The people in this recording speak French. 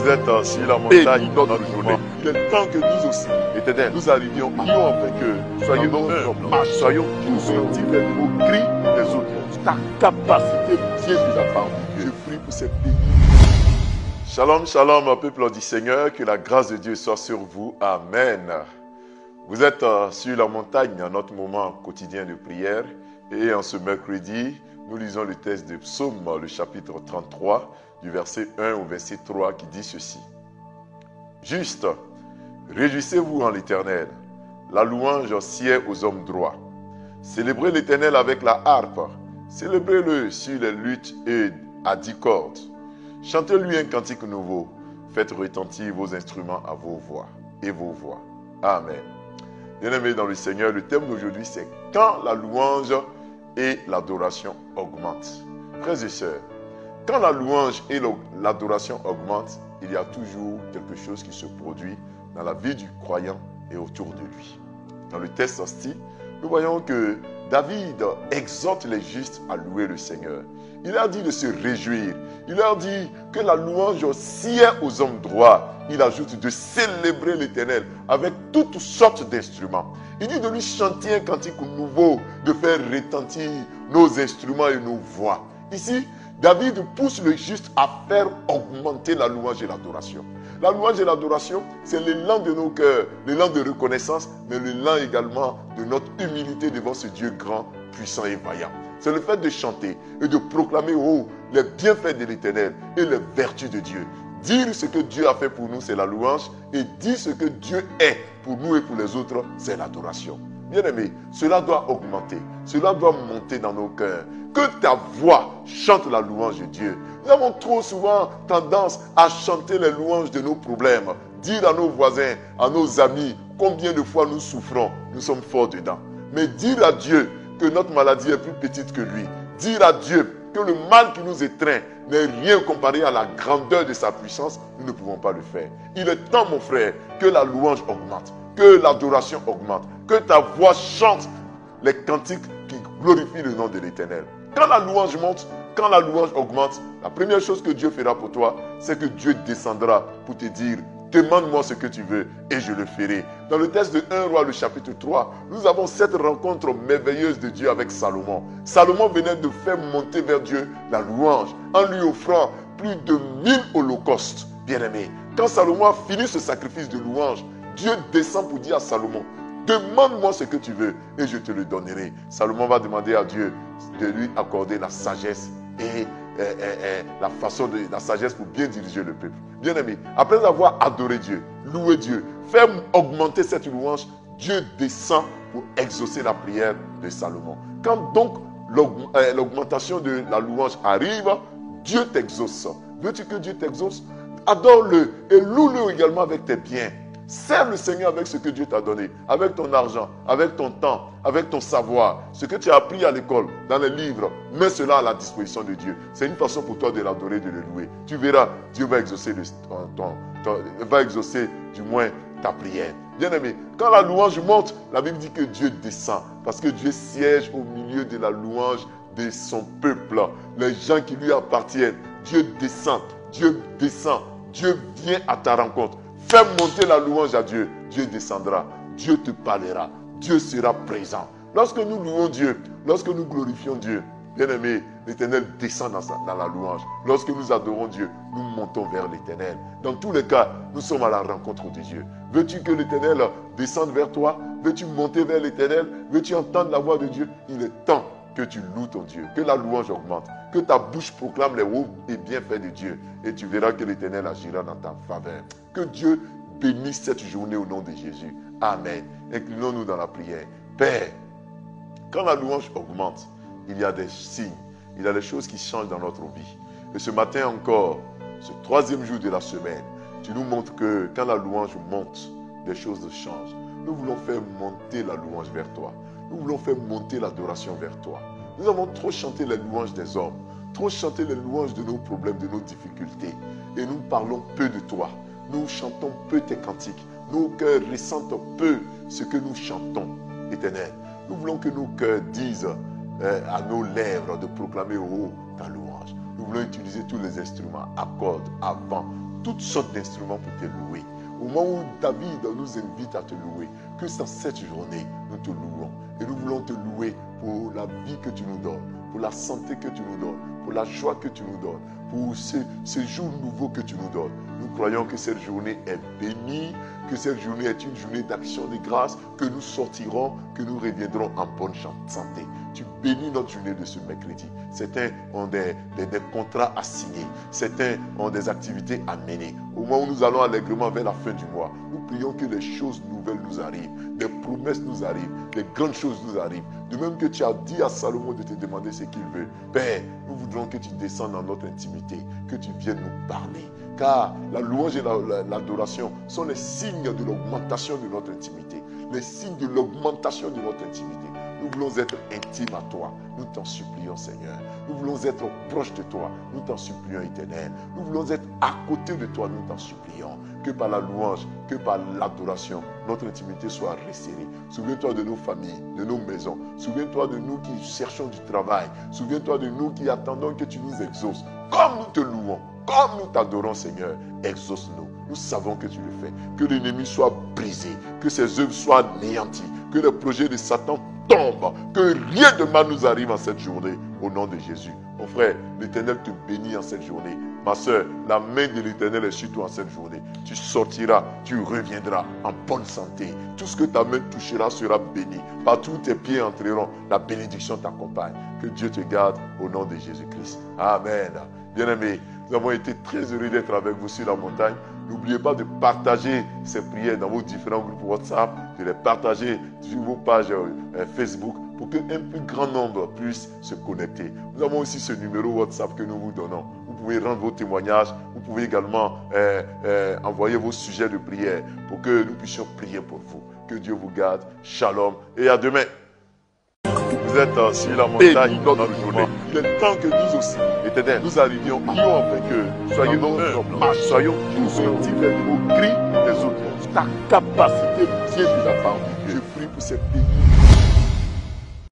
Vous êtes sur la montagne dans notre journée. Il est temps que nous aussi, Éternel, nous arrivions, prions afin que soyons marche, soyons tous sentis vers nos cris des autres. Ta capacité vient de la part de Dieu. Je prie pour cette bénédiction. Shalom, shalom, peuple du Seigneur, que la grâce de Dieu soit sur vous. Amen. Vous êtes sur la montagne dans notre moment quotidien de prière. Et en ce mercredi, nous lisons le texte de Psaume, le chapitre 33, du verset 1 au verset 3, qui dit ceci. Juste, réjouissez-vous en l'Éternel. La louange sied aux hommes droits. Célébrez l'Éternel avec la harpe. Célébrez-le sur les luttes et à 10 cordes. Chantez-lui un cantique nouveau. Faites retentir vos instruments à vos voix et vos voix. Amen. Bien-aimés dans le Seigneur, le thème d'aujourd'hui, c'est quand la louange et l'adoration augmentent. Frères et sœurs, quand la louange et l'adoration augmentent, il y a toujours quelque chose qui se produit dans la vie du croyant et autour de lui. Dans le texte hostie, nous voyons que David exhorte les justes à louer le Seigneur. Il leur dit de se réjouir. Il leur dit que la louange sied aux hommes droits. Il ajoute de célébrer l'Éternel avec toutes sortes d'instruments. Il dit de lui chanter un cantique nouveau, de faire retentir nos instruments et nos voix. Ici, David pousse le juste à faire augmenter la louange et l'adoration. La louange et l'adoration, c'est l'élan de nos cœurs, l'élan de reconnaissance, mais l'élan également de notre humilité devant ce Dieu grand, puissant et vaillant. C'est le fait de chanter et de proclamer haut les bienfaits de l'Éternel et les vertus de Dieu. Dire ce que Dieu a fait pour nous, c'est la louange, et dire ce que Dieu est pour nous et pour les autres, c'est l'adoration. Bien-aimé, cela doit augmenter, cela doit monter dans nos cœurs. Que ta voix chante la louange de Dieu. Nous avons trop souvent tendance à chanter les louanges de nos problèmes, dire à nos voisins, à nos amis, combien de fois nous souffrons, nous sommes forts dedans. Mais dire à Dieu que notre maladie est plus petite que lui, dire à Dieu que le mal qui nous étreint n'est rien comparé à la grandeur de sa puissance, nous ne pouvons pas le faire. Il est temps, mon frère, que la louange augmente, que l'adoration augmente, que ta voix chante les cantiques qui glorifient le nom de l'Éternel. Quand la louange monte, quand la louange augmente, la première chose que Dieu fera pour toi, c'est que Dieu descendra pour te dire, demande-moi ce que tu veux et je le ferai. Dans le texte de 1 Roi, le chapitre 3, nous avons cette rencontre merveilleuse de Dieu avec Salomon. Salomon venait de faire monter vers Dieu la louange en lui offrant plus de 1000 holocaustes. Bien-aimé, quand Salomon a fini ce sacrifice de louange, Dieu descend pour dire à Salomon, demande-moi ce que tu veux et je te le donnerai. Salomon va demander à Dieu de lui accorder la sagesse et la façon de la sagesse pour bien diriger le peuple. Bien-aimé, après avoir adoré Dieu, loué Dieu, fait augmenter cette louange, Dieu descend pour exaucer la prière de Salomon. Quand donc l'augmentation de la louange arrive, Dieu t'exauce. Veux-tu que Dieu t'exauce? Adore-le et loue-le également avec tes biens. Sers le Seigneur avec ce que Dieu t'a donné, avec ton argent, avec ton temps, avec ton savoir, ce que tu as appris à l'école, dans les livres. Mets cela à la disposition de Dieu. C'est une façon pour toi de l'adorer, de le louer. Tu verras, Dieu va exaucer, va exaucer du moins ta prière. Bien-aimé, quand la louange monte, la Bible dit que Dieu descend, parce que Dieu siège au milieu de la louange de son peuple. Les gens qui lui appartiennent, Dieu descend, Dieu vient à ta rencontre. Fais monter la louange à Dieu. Dieu descendra. Dieu te parlera. Dieu sera présent. Lorsque nous louons Dieu, lorsque nous glorifions Dieu, bien-aimé, l'Éternel descend dans la louange. Lorsque nous adorons Dieu, nous montons vers l'Éternel. Dans tous les cas, nous sommes à la rencontre de Dieu. Veux-tu que l'Éternel descende vers toi? Veux-tu monter vers l'Éternel? Veux-tu entendre la voix de Dieu? Il est temps que tu loues ton Dieu, que la louange augmente, que ta bouche proclame les hauts et bienfaits de Dieu. Et tu verras que l'Éternel agira dans ta faveur. Que Dieu bénisse cette journée au nom de Jésus. Amen. Inclinons-nous dans la prière. Père, quand la louange augmente, il y a des signes, il y a des choses qui changent dans notre vie. Et ce matin encore, ce 3e jour de la semaine, tu nous montres que quand la louange monte, des choses changent. Nous voulons faire monter la louange vers toi. Nous voulons faire monter l'adoration vers toi. Nous avons trop chanté les louanges des hommes, trop chanté les louanges de nos problèmes, de nos difficultés. Et nous parlons peu de toi. Nous chantons peu tes cantiques. Nos cœurs ressentent peu ce que nous chantons, Éternel. Nous voulons que nos cœurs disent à nos lèvres de proclamer haut ta louange. Nous voulons utiliser tous les instruments, à cordes, à vent, toutes sortes d'instruments pour te louer. Au moment où David nous invite à te louer, que dans cette journée, nous te louons. Et nous voulons te louer pour la vie que tu nous donnes, pour la santé que tu nous donnes, pour la joie que tu nous donnes, pour ce jour nouveau que tu nous donnes. Nous croyons que cette journée est bénie, que cette journée est une journée d'action de grâce, que nous sortirons, que nous reviendrons en bonne santé. Tu bénis notre journée de ce mercredi. Certains ont des contrats à signer. Certains ont des activités à mener. Au moment où nous allons allègrement vers la fin du mois, nous prions que des choses nouvelles nous arrivent, des promesses nous arrivent, des grandes choses nous arrivent. De même que tu as dit à Salomon de te demander ce qu'il veut. Père, nous voudrons que tu descendes dans notre intimité, que tu viennes nous parler. Car la louange et l'adoration sont les signes de l'augmentation de notre intimité. Les signes de l'augmentation de notre intimité. Nous voulons être intimes à toi. Nous t'en supplions, Seigneur. Nous voulons être proches de toi. Nous t'en supplions, Éternel. Nous voulons être à côté de toi. Nous t'en supplions. Que par la louange, que par l'adoration, notre intimité soit resserrée. Souviens-toi de nos familles, de nos maisons. Souviens-toi de nous qui cherchons du travail. Souviens-toi de nous qui attendons que tu nous exauces. Comme nous te louons, comme nous t'adorons, Seigneur, exauce-nous. Nous savons que tu le fais. Que l'ennemi soit brisé, que ses œuvres soient anéanties, que les projets de Satan tombent, que rien de mal nous arrive en cette journée, au nom de Jésus. Mon frère, l'Éternel te bénit en cette journée. Ma soeur, la main de l'Éternel est sur toi en cette journée. Tu sortiras, tu reviendras en bonne santé. Tout ce que ta main touchera sera béni. Partout où tes pieds entreront, la bénédiction t'accompagne. Que Dieu te garde au nom de Jésus-Christ. Amen. Bien-aimés, nous avons été très heureux d'être avec vous sur la montagne. N'oubliez pas de partager ces prières dans vos différents groupes WhatsApp, de les partager sur vos pages Facebook pour qu'un plus grand nombre puisse se connecter. Nous avons aussi ce numéro WhatsApp que nous vous donnons. Vous pouvez rendre vos témoignages, vous pouvez également envoyer vos sujets de prière pour que nous puissions prier pour vous. Que Dieu vous garde. Shalom et à demain. Vous êtes sur la montagne dans notre journée. Il est temps que nous aussi, Éternel, nous arrivions à en que soyons humbles, soyons tous divers au cri des autres. Ta capacité vient de la part de Dieu. Je prie pour ces pays.